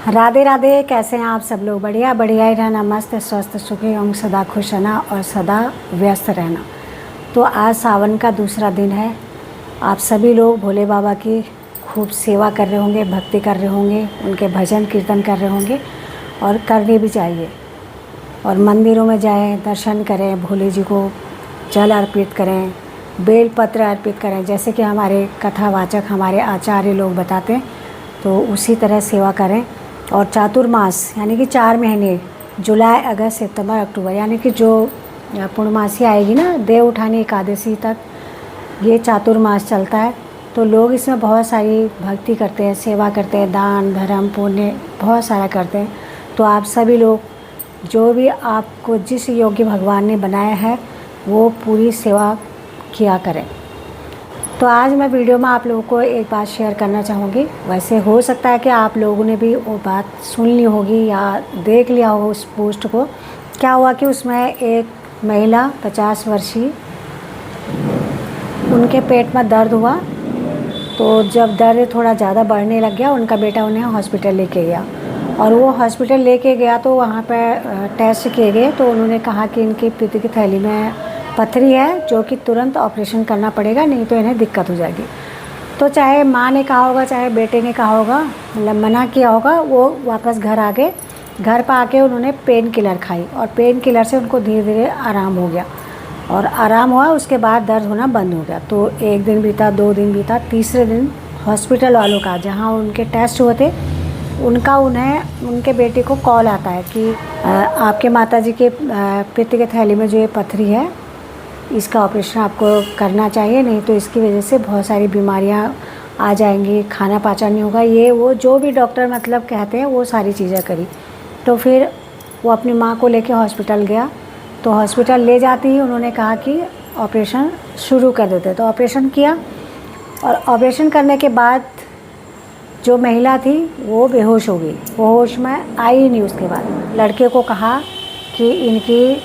राधे राधे। कैसे हैं आप सब लोग? बढ़िया बढ़िया ही रहना, मस्त स्वस्थ सुखी एवं सदा खुश रहना और सदा व्यस्त रहना। तो आज सावन का दूसरा दिन है। आप सभी लोग भोले बाबा की खूब सेवा कर रहे होंगे, भक्ति कर रहे होंगे, उनके भजन कीर्तन कर रहे होंगे और करनी भी चाहिए। और मंदिरों में जाएं, दर्शन करें, भोले जी को जल अर्पित करें, बेल पत्र अर्पित करें, जैसे कि हमारे कथावाचक हमारे आचार्य लोग बताते हैं, तो उसी तरह सेवा करें। और चातुर्मास यानी कि 4 महीने, जुलाई अगस्त सितंबर अक्टूबर, यानी कि जो पूर्णमासी आएगी ना, देव उठानी एकादशी तक ये चातुर्मास चलता है। तो लोग इसमें बहुत सारी भक्ति करते हैं, सेवा करते हैं, दान धर्म पुण्य बहुत सारा करते हैं। तो आप सभी लोग जो भी आपको जिस योग्य भगवान ने बनाया है वो पूरी सेवा किया करें। तो आज मैं वीडियो में आप लोगों को एक बात शेयर करना चाहूँगी। वैसे हो सकता है कि आप लोगों ने भी वो बात सुन ली होगी या देख लिया होगा उस पोस्ट को। क्या हुआ कि उसमें एक महिला 50 वर्षीय, उनके पेट में दर्द हुआ। तो जब दर्द थोड़ा ज़्यादा बढ़ने लग गया, उनका बेटा उन्हें हॉस्पिटल लेके गया और वो हॉस्पिटल लेके गया तो वहाँ पर टेस्ट किए गए। तो उन्होंने कहा कि इनकी पित्त की थैली में पथरी है, जो कि तुरंत ऑपरेशन करना पड़ेगा, नहीं तो इन्हें दिक्कत हो जाएगी। तो चाहे माँ ने कहा होगा चाहे बेटे ने कहा होगा, मतलब मना किया होगा, वो वापस घर आ गए। घर पर आके उन्होंने पेन किलर खाई और पेन किलर से उनको धीरे धीरे आराम हो गया और आराम हुआ। उसके बाद दर्द होना बंद हो गया। तो 1 दिन बीता, 2 दिन बीता, तीसरे दिन हॉस्पिटल वालों का, जहाँ उनके टेस्ट हुए थे, उन्हें उनके बेटे को कॉल आता है कि आपके माताजी के पित्त के थैली में जो ये पथरी है, इसका ऑपरेशन आपको करना चाहिए, नहीं तो इसकी वजह से बहुत सारी बीमारियां आ जाएंगी, खाना पाचन नहीं होगा, ये वो जो भी डॉक्टर मतलब कहते हैं वो सारी चीज़ें करी। तो फिर वो अपनी माँ को लेके हॉस्पिटल गया। तो हॉस्पिटल ले जाते ही उन्होंने कहा कि ऑपरेशन शुरू कर देते। तो ऑपरेशन किया और ऑपरेशन करने के बाद जो महिला थी वो बेहोश हो गई, वो होश में आई नहीं। उसके बाद लड़के को कहा कि इनकी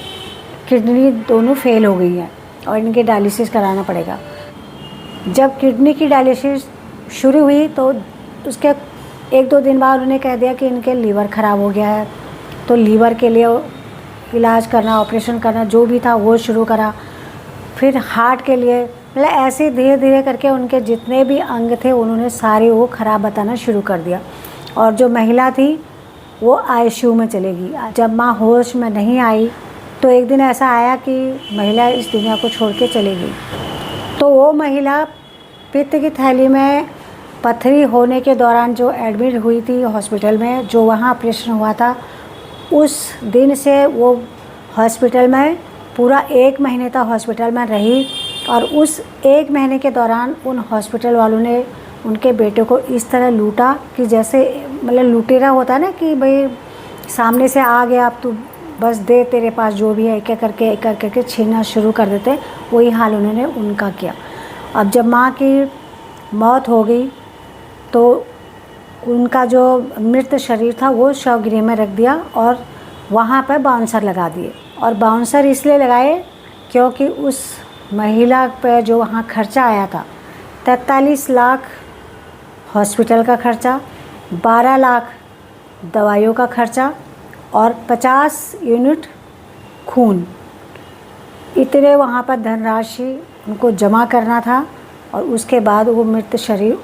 किडनी दोनों फेल हो गई हैं और इनके डायलिसिस कराना पड़ेगा। जब किडनी की डायलिसिस शुरू हुई तो उसके 1-2 दिन बाद उन्होंने कह दिया कि इनके लीवर ख़राब हो गया है। तो लीवर के लिए इलाज करना, ऑपरेशन करना जो भी था वो शुरू करा। फिर हार्ट के लिए, मतलब ऐसे धीरे धीरे करके उनके जितने भी अंग थे उन्होंने सारे वो ख़राब बताना शुरू कर दिया। और जो महिला थी वो ICU में चली गई। जब माँ होश में नहीं आई तो एक दिन ऐसा आया कि महिला इस दुनिया को छोड़ के चली गई। तो वो महिला पित्त की थैली में पथरी होने के दौरान जो एडमिट हुई थी हॉस्पिटल में, जो वहाँ ऑपरेशन हुआ था, उस दिन से वो हॉस्पिटल में पूरा 1 महीने तक हॉस्पिटल में रही। और उस 1 महीने के दौरान उन हॉस्पिटल वालों ने उनके बेटे को इस तरह लूटा कि जैसे मतलब लुटेरा होता है ना, कि भाई सामने से आ गया, अब तू बस दे, तेरे पास जो भी है, एक एक करके छीनना शुरू कर देते। वही हाल उन्होंने उनका किया। अब जब माँ की मौत हो गई तो उनका जो मृत शरीर था वो शवगृह में रख दिया और वहाँ पर बाउंसर लगा दिए। और बाउंसर इसलिए लगाए क्योंकि उस महिला पर जो वहाँ खर्चा आया था, 43 लाख हॉस्पिटल का खर्चा, 12 लाख दवाइयों का खर्चा और 50 यूनिट खून, इतने वहाँ पर धनराशि उनको जमा करना था। और उसके बाद वो मृत शरीर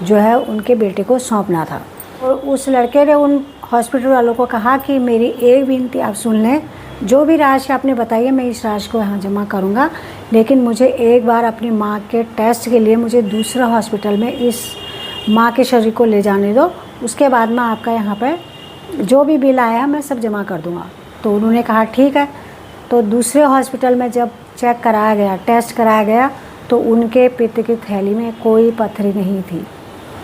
जो है उनके बेटे को सौंपना था। और उस लड़के ने उन हॉस्पिटल वालों को कहा कि मेरी एक विनती आप सुन लें, जो भी राशि आपने बताई है मैं इस राशि को यहाँ जमा करूँगा, लेकिन मुझे एक बार अपनी माँ के टेस्ट के लिए मुझे दूसरा हॉस्पिटल में इस माँ के शरीर को ले जाने दो, उसके बाद मैं आपका यहाँ पर जो भी बिल आया मैं सब जमा कर दूँगा। तो उन्होंने कहा ठीक है। तो दूसरे हॉस्पिटल में जब चेक कराया गया, टेस्ट कराया गया, तो उनके पित्त की थैली में कोई पथरी नहीं थी।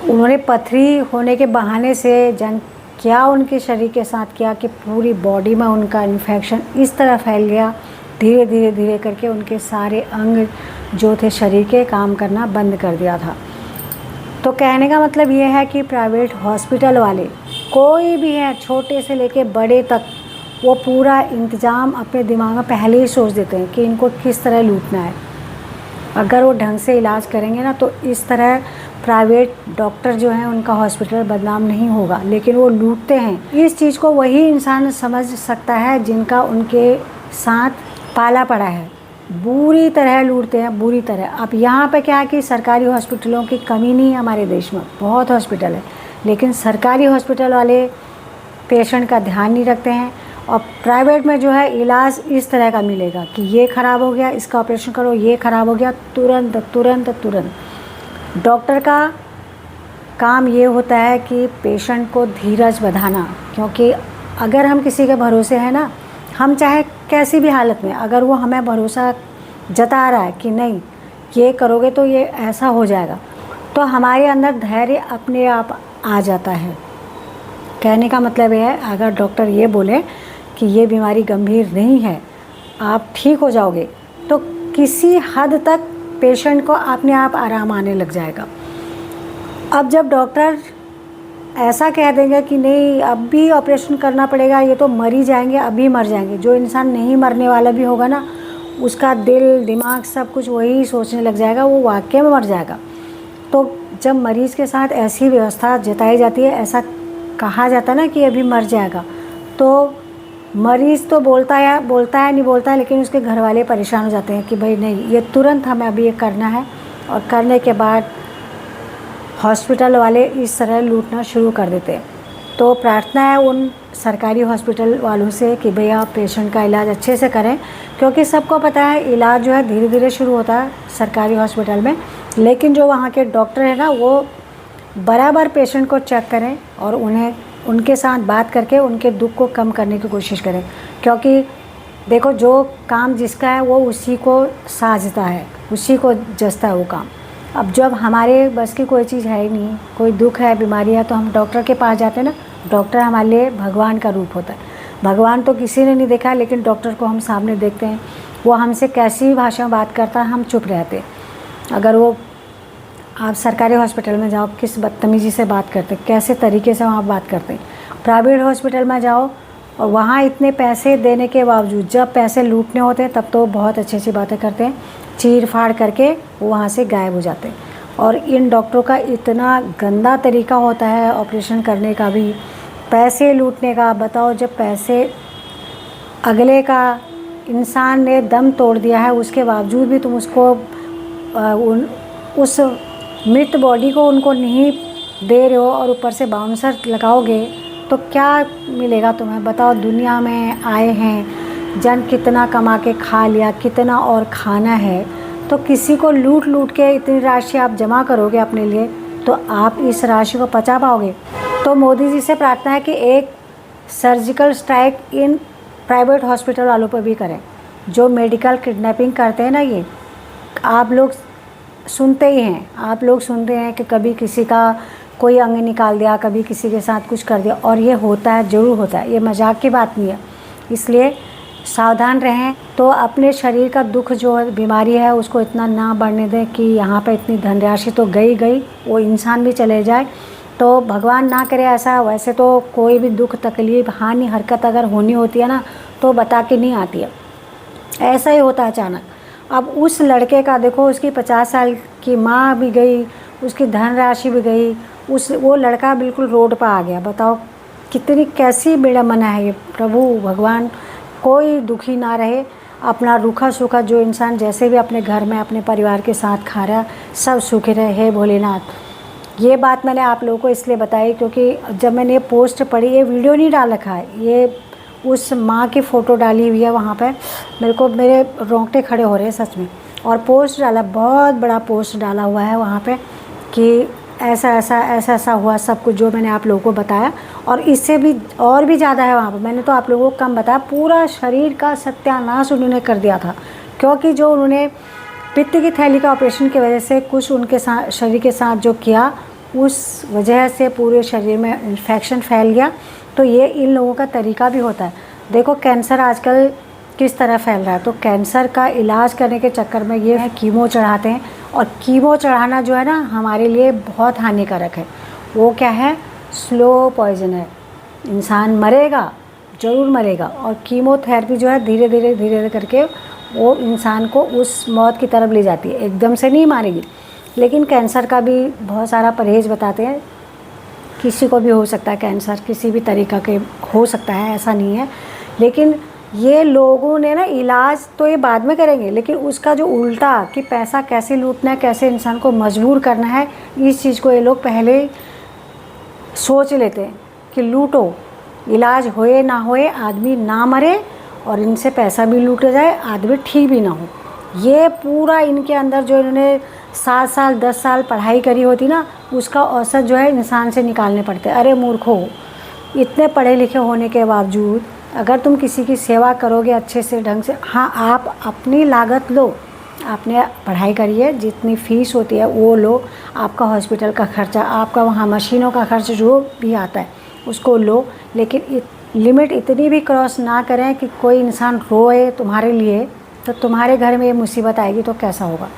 उन्होंने पथरी होने के बहाने से जंग क्या उनके शरीर के साथ किया कि पूरी बॉडी में उनका इन्फेक्शन इस तरह फैल गया, धीरे धीरे धीरे करके उनके सारे अंग जो थे शरीर के काम करना बंद कर दिया था। तो कहने का मतलब ये है कि प्राइवेट हॉस्पिटल वाले कोई भी है, छोटे से लेके बड़े तक, वो पूरा इंतज़ाम अपने दिमाग में पहले ही सोच देते हैं कि इनको किस तरह लूटना है। अगर वो ढंग से इलाज करेंगे ना तो इस तरह प्राइवेट डॉक्टर जो हैं उनका हॉस्पिटल बदनाम नहीं होगा, लेकिन वो लूटते हैं। इस चीज़ को वही इंसान समझ सकता है जिनका उनके साथ पाला पड़ा है। बुरी तरह लूटते हैं, बुरी तरह। अब यहाँ पे क्या है कि सरकारी हॉस्पिटलों की कमी नहीं है हमारे देश में, बहुत हॉस्पिटल है, लेकिन सरकारी हॉस्पिटल वाले पेशेंट का ध्यान नहीं रखते हैं। और प्राइवेट में जो है इलाज इस तरह का मिलेगा कि ये ख़राब हो गया, इसका ऑपरेशन करो, ये ख़राब हो गया, तुरंत तुरंत तुरंत। डॉक्टर का काम ये होता है कि पेशेंट को धीरज बंधाना, क्योंकि अगर हम किसी के भरोसे हैं ना, हम चाहे कैसी भी हालत में, अगर वो हमें भरोसा जता रहा है कि नहीं ये करोगे तो ये ऐसा हो जाएगा, तो हमारे अंदर धैर्य अपने आप आ जाता है। कहने का मतलब ये है, अगर डॉक्टर ये बोले कि ये बीमारी गंभीर नहीं है, आप ठीक हो जाओगे, तो किसी हद तक पेशेंट को अपने आप आराम आने लग जाएगा। अब जब डॉक्टर ऐसा कह देंगे कि नहीं अब भी ऑपरेशन करना पड़ेगा, ये तो मर ही जाएंगे, अभी मर जाएंगे, जो इंसान नहीं मरने वाला भी होगा ना, उसका दिल दिमाग सब कुछ वही सोचने लग जाएगा, वो वाकई में मर जाएगा। तो जब मरीज़ के साथ ऐसी व्यवस्था जताई जाती है, ऐसा कहा जाता है ना कि अभी मर जाएगा, तो मरीज़ तो बोलता है नहीं बोलता है, लेकिन उसके घर वाले परेशान हो जाते हैं कि भाई नहीं, ये तुरंत हमें अभी ये करना है। और करने के बाद हॉस्पिटल वाले इस तरह लूटना शुरू कर देते हैं। तो प्रार्थना है उन सरकारी हॉस्पिटल वालों से कि भैया पेशेंट का इलाज अच्छे से करें, क्योंकि सबको पता है इलाज जो है धीरे धीरे शुरू होता है सरकारी हॉस्पिटल में, लेकिन जो वहाँ के डॉक्टर हैं ना, वो बराबर पेशेंट को चेक करें और उनके साथ बात करके उनके दुख को कम करने की कोशिश करें। क्योंकि देखो, जो काम जिसका है वो उसी को साझता है, उसी को जचता है वो काम। अब जब हमारे बस की कोई चीज़ है ही नहीं, कोई दुख है, बीमारी है, तो हम डॉक्टर के पास जाते हैं ना। डॉक्टर हमारे लिए भगवान का रूप होता है। भगवान तो किसी ने नहीं देखा, लेकिन डॉक्टर को हम सामने देखते हैं, वो हमसे कैसी भी भाषा में बात करता है, हम चुप रहते हैं। अगर वो आप सरकारी हॉस्पिटल में जाओ, किस बदतमीज़ी से बात करते, कैसे तरीके से वहाँ बात करते हैं। प्राइवेट हॉस्पिटल में जाओ और वहाँ इतने पैसे देने के बावजूद जब पैसे लूटने होते हैं, तब तो बहुत अच्छी अच्छी बातें करते हैं, चीर फाड़ करके वो वहाँ से गायब हो जाते हैं। और इन डॉक्टरों का इतना गंदा तरीका होता है ऑपरेशन करने का भी, पैसे लूटने का। बताओ, जब पैसे अगले का इंसान ने दम तोड़ दिया है, उसके बावजूद भी तुम उसको उस मृत बॉडी को उनको नहीं दे रहे हो और ऊपर से बाउंसर लगाओगे, तो क्या मिलेगा तुम्हें? बताओ, दुनिया में आए हैं जन, कितना कमा के खा लिया, कितना और खाना है, तो किसी को लूट लूट के इतनी राशि आप जमा करोगे अपने लिए, तो आप इस राशि को पचा पाओगे? तो मोदी जी से प्रार्थना है कि एक surgical strike in private hospital वालों पर भी करें, जो मेडिकल किडनैपिंग करते हैं ना। ये आप लोग सुनते ही हैं, आप लोग सुनते हैं कि कभी किसी का कोई अंग निकाल दिया, कभी किसी के साथ कुछ कर दिया, और ये होता है, ज़रूर होता है, ये मजाक की बात नहीं है। इसलिए सावधान रहें। तो अपने शरीर का दुख जो बीमारी है उसको इतना ना बढ़ने दें कि यहाँ पे इतनी धनराशि तो गई, वो इंसान भी चले जाए। तो भगवान ना करे ऐसा। वैसे तो कोई भी दुख तकलीफ हानि हरकत अगर होनी होती है ना, तो बता के नहीं आती है, ऐसा ही होता है अचानक। अब उस लड़के का देखो, उसकी 50 साल की माँ भी गई, उसकी धनराशि भी गई, वो लड़का बिल्कुल रोड पर आ गया। बताओ कितनी कैसी विडंबना है ये। प्रभु भगवान कोई दुखी ना रहे, अपना रूखा सूखा जो इंसान जैसे भी अपने घर में अपने परिवार के साथ खा रहा, सब सुखी रहे। हे भोलेनाथ। ये बात मैंने आप लोगों को इसलिए बताई क्योंकि जब मैंने ये पोस्ट पढ़ी, ये वीडियो नहीं डाल रखा है, ये उस माँ की फ़ोटो डाली हुई है वहाँ पे, मेरे रोंगटे खड़े हो रहे हैं सच में। और पोस्ट डाला, बहुत बड़ा पोस्ट डाला हुआ है वहाँ पे कि ऐसा हुआ, सब कुछ जो मैंने आप लोगों को बताया, और इससे भी और भी ज़्यादा है वहाँ पर। मैंने तो आप लोगों को कम बताया, पूरा शरीर का सत्यानाश उन्होंने कर दिया था। क्योंकि जो उन्होंने पित्त की थैली का ऑपरेशन की वजह से कुछ उनके साथ शरीर के साथ जो किया, उस वजह से पूरे शरीर में इन्फेक्शन फैल गया। तो ये इन लोगों का तरीका भी होता है। देखो कैंसर आजकल किस तरह फैल रहा है, तो कैंसर का इलाज करने के चक्कर में ये है कीमो चढ़ाते हैं, और कीमो चढ़ाना जो है ना हमारे लिए बहुत हानिकारक है। वो क्या है, स्लो पॉइजन है, इंसान मरेगा, ज़रूर मरेगा। और कीमोथेरेपी जो है धीरे धीरे करके वो इंसान को उस मौत की तरफ ले जाती है, एकदम से नहीं मारेगी। लेकिन कैंसर का भी बहुत सारा परहेज़ बताते हैं। किसी को भी हो सकता है कैंसर, किसी भी तरीक़ा के हो सकता है, ऐसा नहीं है। लेकिन ये लोगों ने ना इलाज तो ये बाद में करेंगे, लेकिन उसका जो उल्टा कि पैसा कैसे लूटना है, कैसे इंसान को मजबूर करना है, इस चीज़ को ये लोग पहले सोच लेते हैं कि लूटो, इलाज होए ना होए, आदमी ना मरे और इनसे पैसा भी लूटा जाए, आदमी ठीक भी ना हो। ये पूरा इनके अंदर जो इन्होंने 7 साल 10 साल पढ़ाई करी होती ना, उसका औसत जो है इंसान से निकालने पड़ते। अरे मूर्खो, इतने पढ़े लिखे होने के बावजूद अगर तुम किसी की सेवा करोगे अच्छे से ढंग से, हाँ आप अपनी लागत लो, आपने पढ़ाई करी है, जितनी फ़ीस होती है वो लो, आपका हॉस्पिटल का खर्चा, आपका वहाँ मशीनों का खर्च जो भी आता है उसको लो, लेकिन लिमिट इतनी भी क्रॉस ना करें कि कोई इंसान रोए तुम्हारे लिए, तो तुम्हारे घर में ये मुसीबत आएगी तो कैसा होगा।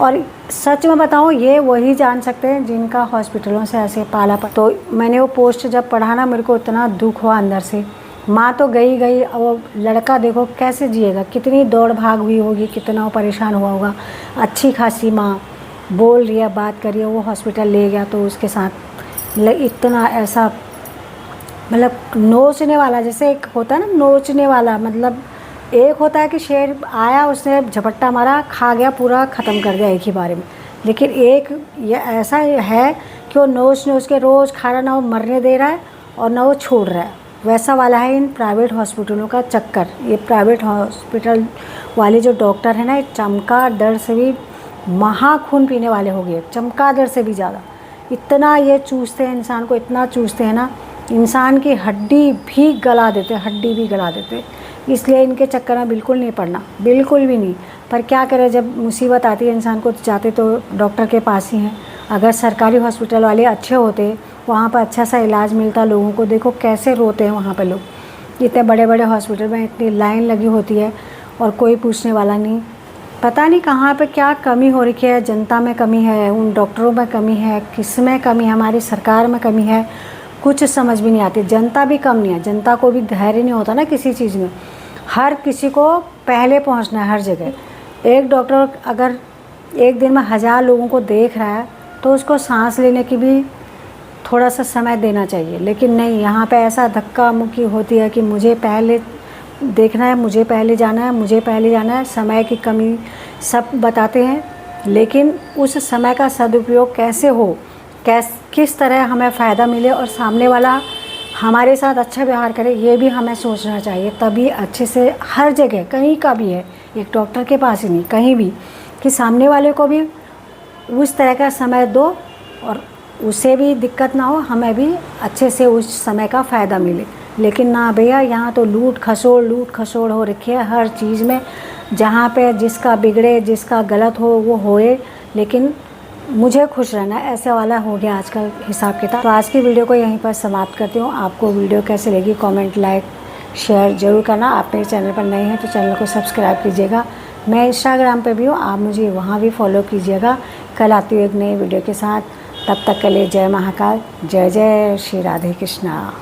और सच में बताऊँ, ये वही जान सकते हैं जिनका हॉस्पिटलों से ऐसे पाला पड़ा। तो मैंने वो पोस्ट जब पढ़ा ना, मेरे को इतना दुख हुआ अंदर से। माँ तो गई और लड़का देखो कैसे जिएगा, कितनी दौड़ भाग हुई होगी, कितना वो परेशान हुआ होगा। अच्छी खासी माँ बोल रही है, बात करिए, वो हॉस्पिटल ले गया तो उसके साथ इतना ऐसा मतलब नोचने वाला, जैसे एक होता है ना नोचने वाला, मतलब एक होता है कि शेर आया, उसने झपट्टा मारा, खा गया, पूरा ख़त्म कर दिया एक ही बारे में। लेकिन एक ये ऐसा है कि वो नोच के रोज़ खा रहा, ना वो मरने दे रहा है और ना वो छोड़ रहा है। वैसा वाला है इन प्राइवेट हॉस्पिटलों का चक्कर। ये प्राइवेट हॉस्पिटल वाले जो डॉक्टर हैं ना, ये चमगादड़ से भी महाखून पीने वाले हो गए, चमगादड़ से भी ज़्यादा। इतना ये चूसते हैं इंसान को, इतना चूसते हैं ना, इंसान की हड्डी भी गला देते, हड्डी भी गला देते। इसलिए इनके चक्कर में बिल्कुल नहीं पड़ना, बिल्कुल भी नहीं। पर क्या करें, जब मुसीबत आती है इंसान को, जाते तो डॉक्टर के पास ही हैं। अगर सरकारी हॉस्पिटल वाले अच्छे होते, वहाँ पर अच्छा सा इलाज मिलता लोगों को, देखो कैसे रोते हैं वहाँ पे लोग। इतने बड़े बड़े हॉस्पिटल में इतनी लाइन लगी होती है और कोई पूछने वाला नहीं। पता नहीं कहाँ पे क्या कमी हो रखी है, जनता में कमी है, उन डॉक्टरों में कमी है, किस में कमी है, हमारी सरकार में कमी है, कुछ समझ भी नहीं आती। जनता भी कम नहीं है, जनता को भी धैर्य नहीं होता ना किसी चीज़ में। हर किसी को पहले पहुंचना है हर जगह। एक डॉक्टर अगर एक दिन में 1000 लोगों को देख रहा है तो उसको सांस लेने की भी थोड़ा सा समय देना चाहिए। लेकिन नहीं, यहाँ पे ऐसा धक्का मुक्की होती है कि मुझे पहले देखना है, मुझे पहले जाना है, मुझे पहले जाना है। समय की कमी सब बताते हैं, लेकिन उस समय का सदुपयोग कैसे हो, किस तरह हमें फ़ायदा मिले और सामने वाला हमारे साथ अच्छा व्यवहार करे, ये भी हमें सोचना चाहिए। तभी अच्छे से हर जगह, कहीं का भी है, एक डॉक्टर के पास ही नहीं, कहीं भी, कि सामने वाले को भी उस तरह का समय दो और उसे भी दिक्कत ना हो, हमें भी अच्छे से उस समय का फ़ायदा मिले। लेकिन ना भैया, यहाँ तो लूट खसोड़ हो रखी है हर चीज़ में। जहाँ पे जिसका बिगड़े, जिसका गलत हो वो होए, लेकिन मुझे खुश रहना है, ऐसे वाला हो गया आजकल हिसाब किताब। तो आज की वीडियो को यहीं पर समाप्त करती हूँ। आपको वीडियो कैसे लगी, कमेंट, लाइक, शेयर ज़रूर करना। आप मेरे चैनल पर नए हैं तो चैनल को सब्सक्राइब कीजिएगा। मैं इंस्टाग्राम पे भी हूँ, आप मुझे वहाँ भी फॉलो कीजिएगा। कल आती हूँ एक नई वीडियो के साथ। तब तक के लिए जय महाकाल, जय जय श्री राधे कृष्णा।